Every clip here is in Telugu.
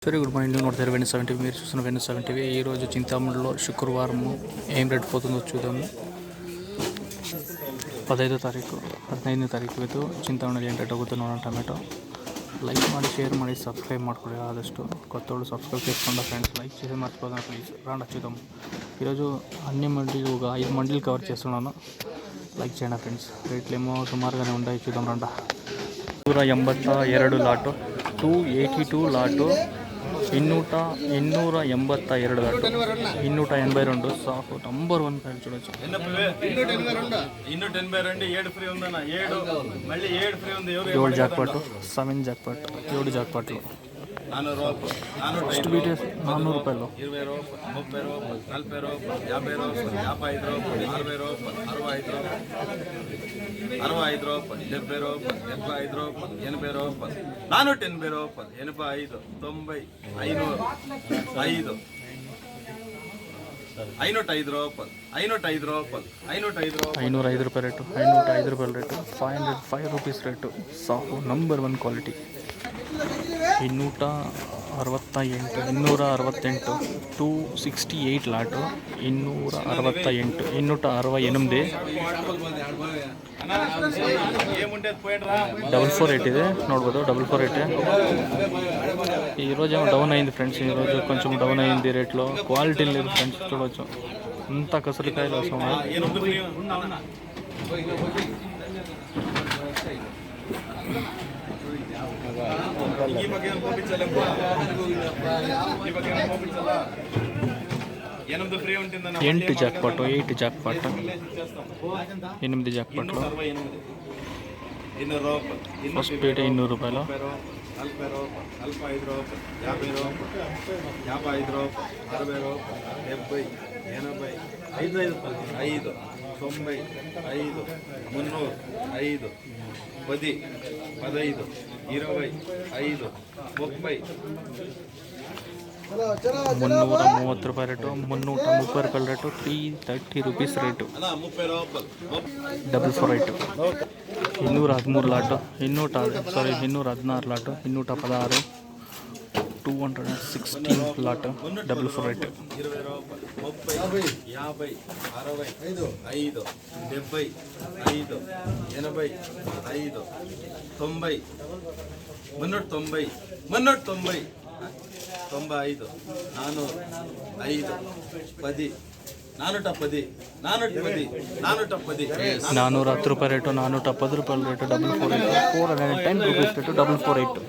Very good morning. నోడతారు వెన్న టీవీ. మీరు చూస్తున్న వెన్న టీవీ. ఈరోజు చింతామణిలో శుక్రవారం ఏం రేట్ పోతుందో చూద్దాము. 15వ తారీఖు 15ನೇ ತಾರೀಕು చింతామణిలో ಏನು ರೇಟ್ ಹೋಗುತ್ತೋ ನೋಡೋಣ. ಟೊಮೆಟೊ ಲೈಕ್ ಮಾಡಿ, ಶೇರ್ ಮಾಡಿ, సబ్స్క్రైబ్ ಮಾಡ್ಕೊಳ್ಳಿ. ఆదಷ್ಟು కొత్తోళ్ళు సబ్స్క్రైబ్ చేసుకోండి ఫ్రెండ్స్. లైక్ చేసి మర్చిపోదాం ప్లీజ్. రాండి చూద్దాము. ఈరోజు అన్ని మండీలు ఒక 5 మండీలు కవర్ చేస్తున్నాను. లైక్ చేయండి ఫ్రెండ్స్. రేట్లు ఏమో సుమారుగానే ఉన్నాయి, చూద్దాం రండి. 282 లాటు, 282 లాటు, 282 లాటు, 282 సాఫ్ నంబర్ 1 కాయలు చూడొచ్చు. 7 జాక్పాట్, 7 జాక్పాట్, 7 జాక్పాట్లు. ఫస్ట్ బీట్ 400 రూపాయలు, 20 రూపాయలు, 30 రూపాయలు, 40 రూపాయలు, 50 రూపాయలు, 55 రూపాయలు, 60 రూపాయలు, 65 రూపాయలు, 65 రూపాయలు, 70 రూపాయలు, 75 రూపాయలు, 80 రూపాయలు, 480 రూపాయలు, 85, 90, 505, 505 రూపాయలు, 505 రూపాయలు, 505 రూపాయలు, 505 రూపాయలు రేటు, 505 రూపాయల రేటు, 505 రూపీస్ రేటు. సాఫ్ నంబర్ 1 క్వాలిటీ. 268, 268 లాటు, 268, 268, 448 ಇದೆ ನೋಡ್ಬೋದು. 448 ఈరోజు ఏమో డౌన్ అయింది ఫ్రెండ్స్. ఈరోజు కొంచెం డౌన్ అయింది రేట్లో. క్వాలిటీ లేదు ఫ్రెండ్స్, చూడవచ్చు. అంతా కసరికాయలు వస్తున్నాయి. ಎಂಟು ಜಾಕ್ಪಾಟು, 8 ಜಾಕ್ಪಾಟ್, 8 ಜಾಕ್ಪಾట్లు. ఫస్ట్ బీట్ 200 రూపాయలు, 40 రూపాయలు, 45 రూపాయలు, 50 రూపాయలు, 55 రూపాయలు, 60 రూపాయలు, 70, 80, 5, 90, 300, 5, 10, 15, 25, 30. 330 రూపాయల రేటు, 330 రూపాయల rate, 330 rupees rate. 448, 213 lot, 216 lot, 216, 216 lot, 448. 20 రూపాయలు, 30, 50, 60, 5, 70, 85, 90, 390, 390, 95, 400, 5, 10, 410, 410 రూపాయల రేటు, 410 రూపాయల rate, 410 rupees rate, 448.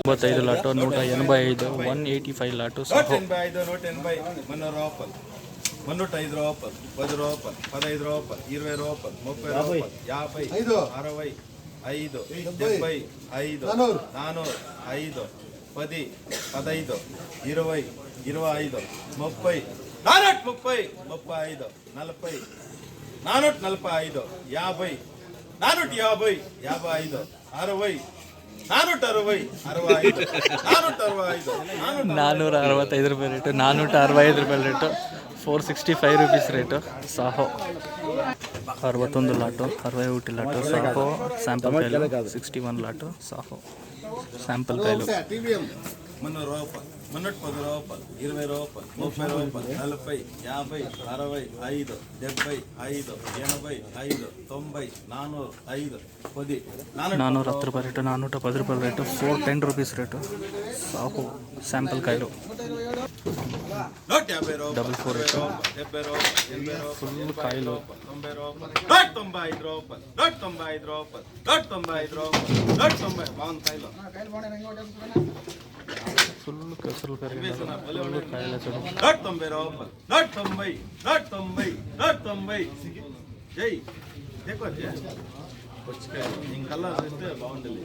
95 lot, 185, 185 lot, 185, 180, 300 రూపాయలు, 305 రూపాయలు, 10 రూపాయలు, 15 రూపాయలు, 20 రూపాయలు, 30 రూపాయలు, 50, 60, 5, 75, 400, 5, 10, 15, 20, 25, 30, 430, 35, 40, 445, 50, 450, 55, 60, 460, 65, 465 రూపాయల రేటు, 465 రూపాయల rate, 465 rupees rate. Saaho 61 lot, 61 lot, Saaho sample కాయలు, 61 లాటు, సాహో శాంపుల్ కాయలు. 300 రూపాయలు, 310 రూపాయలు, 20 రూపాయలు, 30 రూపాయలు, 40, 50, 65, 75, 85, 90, 405, 10, 410 రూపాయల రేటు, 410 రూపాయల rate, 410 rupees rate. Saaho sample కాయలు. 150 రూపాయలు, 448 ఫుల్ కాయలు. 90 రూపాయలు, 195 రూపాయలు, 195 రూపాయలు, 195 రూపాయలు, 190. బాగుంది కాయలు, ఫుల్ కసరులు పెరిగింది. ఫుల్ కాయలు చూడండి. 190 రూపాయలు, 190, 190, 190. జై देखो పుచ్చకాయలు ఇంకల్లా చూస్తే బాగుంటుంది.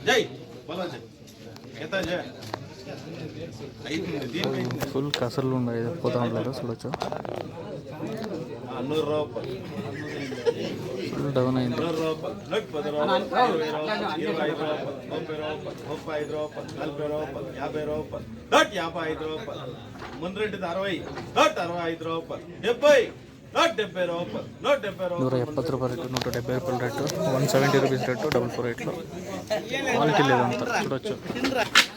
జై బాలాజీ ఎంత జై ఫుల్ కసరులు ఉన్నాయి, పోతా ఉండలేదు చూడొచ్చు. 100 రూపాయలు, ఫుల్ డౌన్ అయింది. 100 రూపాయలు, 10 రూపాయలు, 20 రూపాయలు, 25 రూపాయలు, 30 రూపాయలు, 35 రూపాయలు, 40 రూపాయలు, 50 రూపాయలు, 55 రూపాయలు, 360, 65 రూపాయలు, 70, 170 రూపాయలు రేటు, 170 రూపాయల రేటు, 170 రూపీస్ రేటు, 44 క్వాలిటీ లేదంతా చూడొచ్చు.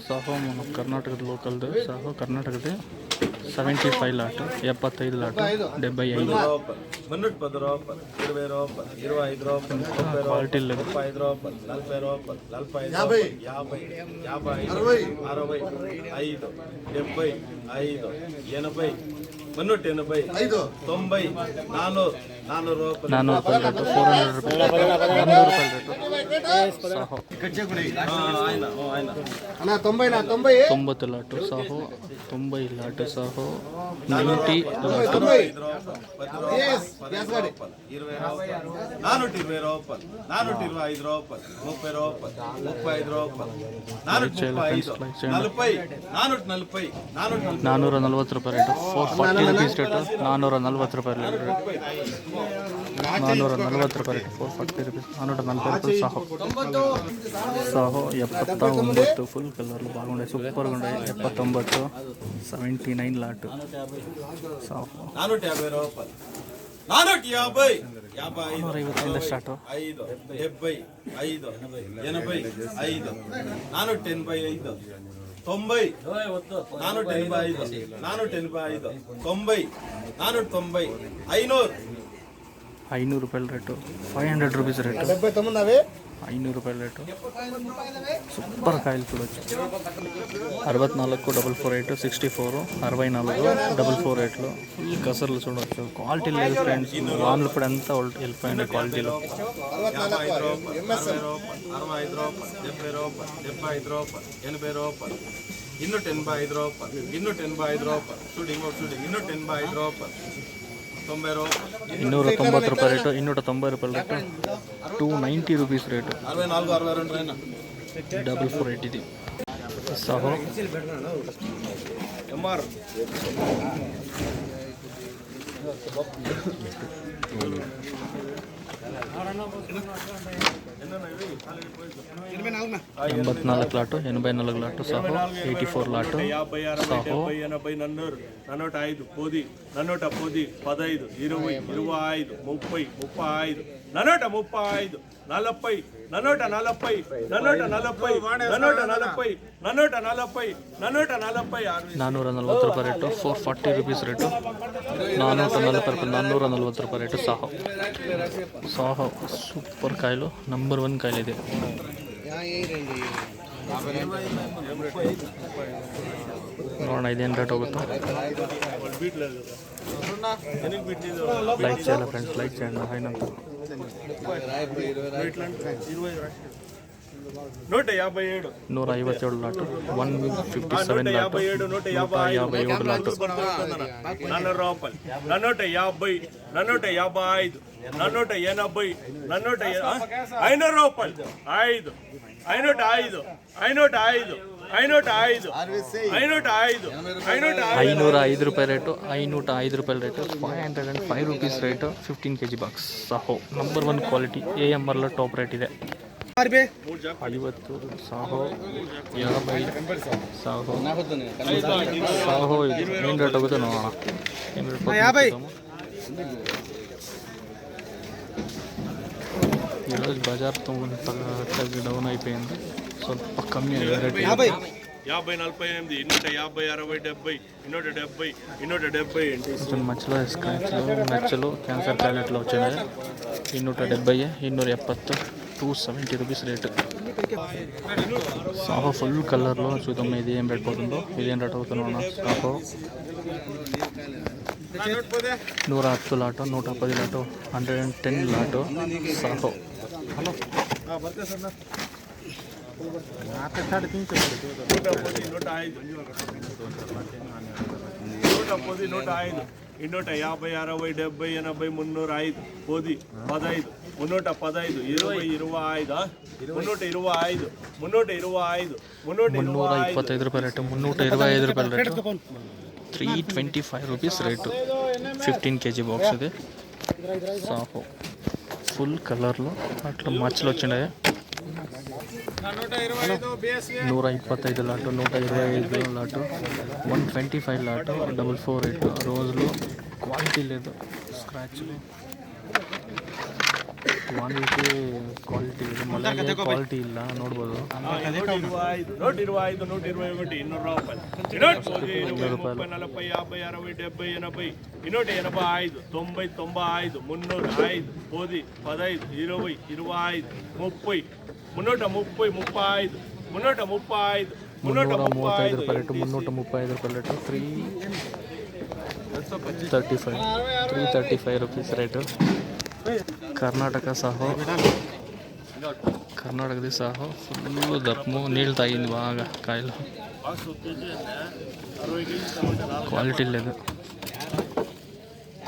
సాహో మన ಕರ್ನಾಟಕದ ಲೋಕಲ್ದು, ಸಾಹೋ ಕರ್ನಾಟಕದ 75 ಲಾಟ್, 75 ಲಾಟ್, 75 క్వాలిటీ లేదు. 400 రూపాయల రేటు, 400 రూపాయల rate. Saaho 90 lot Saaho, 90 lot Saaho, 90 lot. 440 రూపాయల రేటు, 440 రూపీస్ రేటు, 440 రూపాయల రేటు, 440 రూపాయల రేటు, 440 రూపీస్, 440 రూపాయలు. సాహో సాహో 79 ఫుల్ కలర్లు బాగుండే, సూపర్గా ఉండే. 79, 79 లాట్ సాహో. 450 స్టార్ట్. 500 రూపాయల రేటు, 500 రూపీస్ రేటు, 500 రూపాయల రేటు. సూపర్ కాయలు చూడొచ్చు. 64, 448, 64, 64, 448లో ఫుల్ కసర్లు చూడవచ్చు. క్వాలిటీ లేదు ఫ్రెండ్స్, వాన్లు ఇప్పుడు అంతా వెళ్ళిపోయింది క్వాలిటీలో. 290 రూపాయల రేటు, 290 రూపాయల రేటు, 290 రూపీస్ రేటు, 448 ఇది. సాహో ಎಂಬತ್ನಾಲ್ಕು lot, 84 lot Saaho, 84 lot Saaho. 405 10, 410, 15, 20, 25, 30, 35, 435, 40, 440, 440 ರೂಪಾಯಿ ರೇಟು, 440 ರೂಪೀಸ್ ರೇಟು, 440 ರೂಪಾಯಿ ರೇಟು. ಸಾಹೋ ಸಾಹೋ ಸೂಪರ್ ಕಾಯಿಲು, ನಂಬರ್ 1 ಕಾಯಿಲಿದೆ. ನೋಡೋಣ ಇದೇನು ರೇಟ್ ಹೋಗುತ್ತೋ. ಲೈಕ್ చేయాలి ఫ్రెండ్స్, లైక్ చేయండి. అయినంత 157, 157 లాటు, 157 లాటు, 157 లాటు. 400 రూపాయలు, 450, 455, 480, 500 రూపాయలు, 5, 505, 505, 505, 505 రూపాయల రేటు, 505 రూపాయల rate, 505 rupees rate, 15 kg box. సాహో ನಂಬರ್ 1 క్వాలిటీ, AMRలో టాప్ రేట్ ಇದೆ. 50 ಸಾಹೋ, 50 ಸಾಹೋ, ಸಾಹೋ ಇದು ಏನು ರೇಟ್ ಹೋಗುತ್ತೆ ನೋಡೋಣ. ಏನು ರೇಟ್ ఈరోజు బజార్ తగ్గి డౌన్ అయిపోయింది, ಸ್ವಲ್ಪ కమ్మి రేట్. 50, 48, 250, 60, 70, 270. కొంచెం మధ్యలో స్క్రాచ్లు, మెచ్చలు, క్యాన్సర్ టాబ్లెట్లు వచ్చినాయి. 270, 270, 270 రూపీస్ రేటు. సాహో ఫుల్ కలర్లో చూద్దాం ఇది ఏం రేట్ పోతుందో, ఇదేం రేట్ అవుతుందో. Saaho 110 lot, 110 lot, 110 lot Saaho. Hello 110, 105, 250, 60, 70, 80, 305, 10, 15, 315, 20, 25, 325, 325 రూపాయల రేటు, 325 రూపాయల rate, 325 rupees rate, 15 kg box ఇది. సాహో ఫుల్ కలర్లో అట్లా మచ్చలు వచ్చినాయి. 125 లాటు, 125 లాటు, 125 లాటు, 448 రోజులు. క్వాలిటీ లేదు, ಸ್ಕ್ರ್ಯಾಚು ಕ್ವಾಂಟಿಟಿ ಕ್ವಾಲಿಟಿ ಇದೆ, ಮಳೆಗೆ ಕ್ವಾಲಿಟಿ ಇಲ್ಲ ನೋಡ್ಬೋದು. 125, 125, 121, 200 రూపాయలు. 40, 40, 50, 60, 70, 80, 185, 90, 95, 300, 5, 10, 15, 20, 25, 30, 330, 35, 335, 335 ರೇಟು, 335 ರೂಪಾಯಿ ರೇಟು. 335 rupees rate. కర్ణాటక సాహో, కర్ణాటకది సాహో ఫుల్ దప్పు నీళ్ళు తాగింది బాగా కాయలు, క్వాలిటీ లేదు.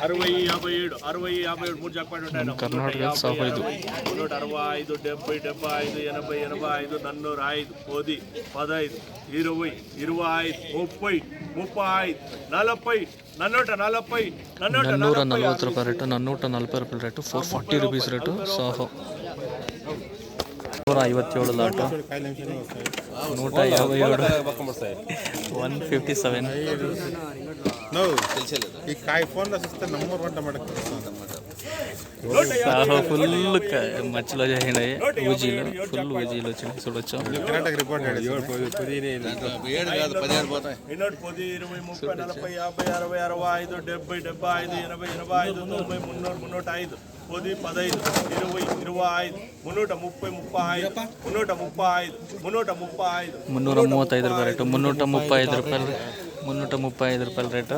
60, 57, 60, 57, 3 జాక్పాట్ ఉంటాయి. కర్ణాటక సాహో ఇది 165, 70, 75, 80, 85, 105, 10, 15, 20, 25, 30, 35, 40, 440, 440 ರೂಪಾಯಿ ರೇಟು, 440 ರೂಪಾಯಿ rate. 440 rupees rate Saaho. 157 lot, 157, 157. ఈ కాయ ఫోన్లో చూస్తే నంబర్ వంట మడక సాహో ఫుల్ మధ్యలో చేయండి, ఊజీలు ఫుల్ ఊజీలు వచ్చినాయి చూడొచ్చు. కర్ణాటక రిపోర్ట్ 7 కాదు 17 పోతాయి. 10, 20, 30, 40, 50, 60, 65, 70, 75, 80, 85, 90, 300, 305, 10, 15, 20, 25, 330, 35, 335, 335 ರೂಪಾಯಿ ರೇಟು, 335 ರೂಪಾಯಿ, 335 ರೂಪಾಯಿ ರೇಟು.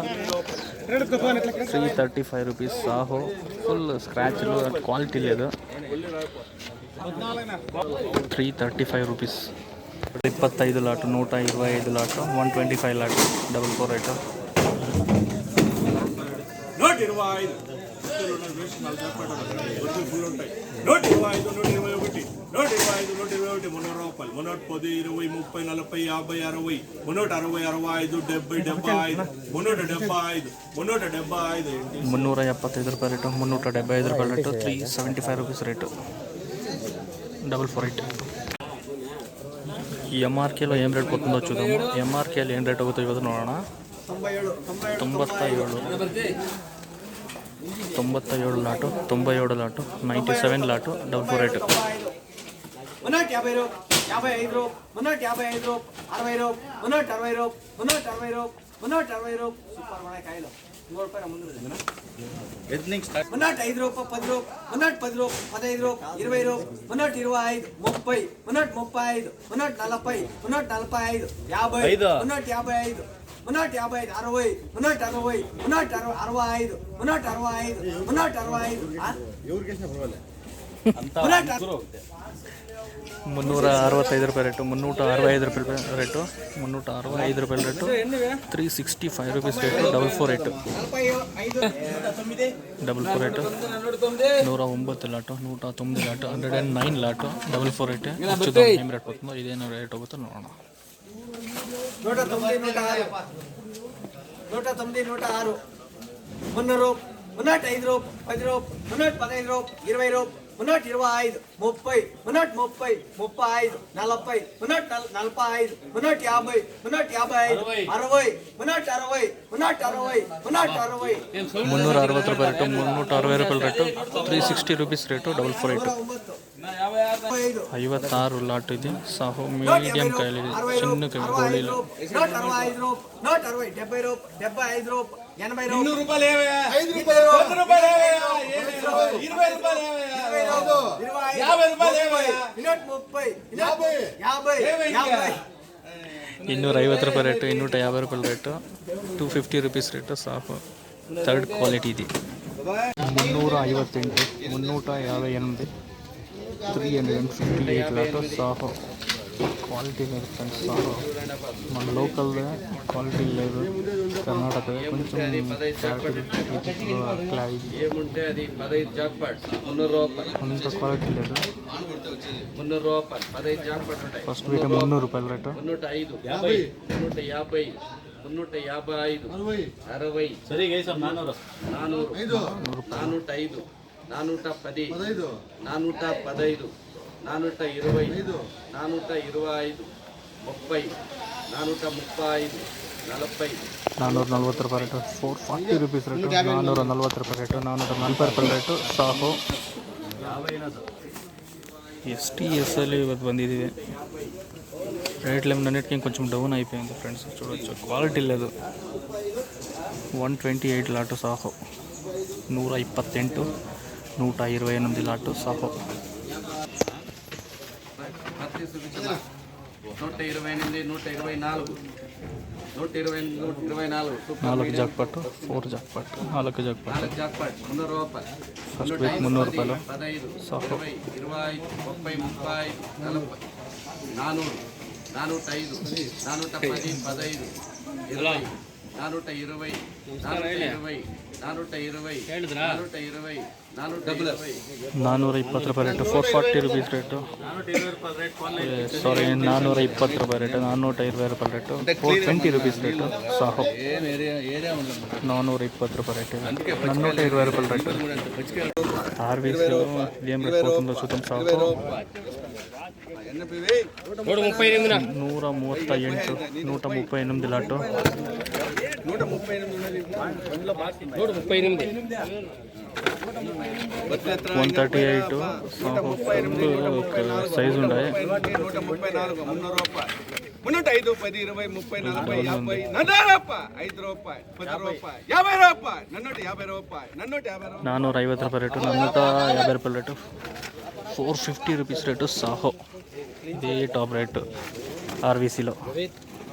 335 రూపీస్ సాహో. ఫుల్ స్క్రాచ్లు, క్వాలిటీ లేదు. 335 rupees. 25 lot, 125 lot, 125 lot, 44 rate. 125, 125, 121, 125, 300 రూపాయలు. 110, 20, 30, 40, 50, 60, 160, 65, 70, 75, 175, 175. 375 రూపాయలు రేటు, 375 రూపాయలు రేటు. 375 rupees rate, 448. ఈ ఎంఆర్కేలో ఏం రేట్ పోతుందో చూద్దాము. ఎంఆర్కేలో ఏం రేట్ అవుతుందో ఇవ్వదు ನೋಡೋಣ. 97 లాటు, 97 లాటు, 97 లాటు, 448. 150 రూపాయలు, 55 రూపాయలు, 155 రూపాయలు, 60 రూపాయలు, 160 రూపాయలు, 160 రూపాయలు, 160 రూపాయలు. సూపర్ ఉన్నాయి కాయలు. 100 రూపాయలు ముందు 105 రూపాయలు, 10 రూపాయలు, 110 రూపాయలు, 15 రూపాయలు, 20 రూపాయలు, 125, 30, 135, 140, 145, 50, 155, 155, 60, 160, 165, 165, 165. 365 రూపాయలు రేటు, 365 రూపాయలు రేటు, 365 రూపాయలు rate. 365 rupees rate, 448. 448 rate. 109 lot, 109 lot, 109 lot, 448. చూద్దాం ఏం రేట్ పోతుందో. ఇదేనా రేట్ అవుతుందో ನೋಡೋಣ. 109, 106, 109, 106, 100 రూపాయలు, 105 రూపాయలు, 10 రూపాయలు, 115 రూపాయలు, 20 రూపాయలు, 125, 30, 130, 35, 40, 145, 150, 155, 60, 160, 160, 160. 360 రూపాయలు రేటు, 360 రూపాయలు రేటు. 360 rupees rate, 448. 56 లాట్ ఇది సాహో. మీడియం కాయలు ఇది, చిన్న కాయలు గోళీలు. 165 రూపాయలు, 160, 70 రూపాయలు, 75 రూపాయలు, 80 రూపాయలు. 200 రూపాయలు ఏవయ్యా? 5 రూపాయలు, 100 రూపాయలు ఏవయ్యా? 20 రూపాయలు ఏవయ్యా? 50 రూపాయలు ఏవయ్యా? 130, 50, 50. 250 రూపాయల రేటు, 250 రూపాయల rate. 250 rupees rate Saaho. Third quality ఇది. 358, 358, 358 లాటు సాహో. క్వాలిటీ లేదు ఫ్రెండ్స్ సాహో. మన లోకల్ క్వాలిటీ లేదు, కర్ణాటక కొంచెం ఏముంటే అది 15 జాక్పాట్, 300 రూపాయలు. అంత క్వాలిటీ లేదు. 300 రూపాయలు, 15 జాక్పాట్ ఉంటాయి. ఫస్ట్ వీటి 300 రూపాయల రేటు. 305, 50, 350, 355, 60, 400, 405, 410, 415, 420, 425, 30, 435, 440 ರೂಪಾಯಿ ರೇಟು 440 ರುಪೀಸ್ ರೇಟು 440 ರೂಪಾಯಿ ರೇಟು 440 ರೂಪಾಯಿ ರೇಟು ಸಾಹೋ STSలో ಇವತ್ತು ಬಂದಿದ್ದೀವಿ. రేట్లు ఏమన్నిటికీ కొంచెం డౌన్ అయిపోయింది ఫ్రెండ్స్. చూడవచ్చు క్వాలిటీ లేదు. 128 lot Saaho 128 128 lot Saaho 4 jackpot 4 jackpot 4 jackpot first week 300 రూపాయలు సాహో 420 ರೂಪಾಯಿ ರೇಟು 440 ರುಪೀಸ್ ರೇಟು ಸಾರಿ 420 ರೂಪಾಯಿ ರೇಟು 420 ರೂಪಾಯಿ ರೇಟು 420 ರುಪೀಸ್ ರೇಟು సాహో 420 రూపాయలు రేటు 420 రూపాయల రేటు ఆర్వీస్లో ఏం రేట్ పోతుందో చూద్దాం. సాహో 138 లాటు 138 సాహో సైజు ఉన్నాయి. 305 10 20 30 40 50 5 రూపాయి 10 రూపాయి 50 రూపాయి 450 రూపాయి 450 రూపాయల రేటు 450 రూపాయల రేటు 450 రూపీస్ రేటు సాహో. ఇదే టాప్ రేటు ఆర్వీసీలో.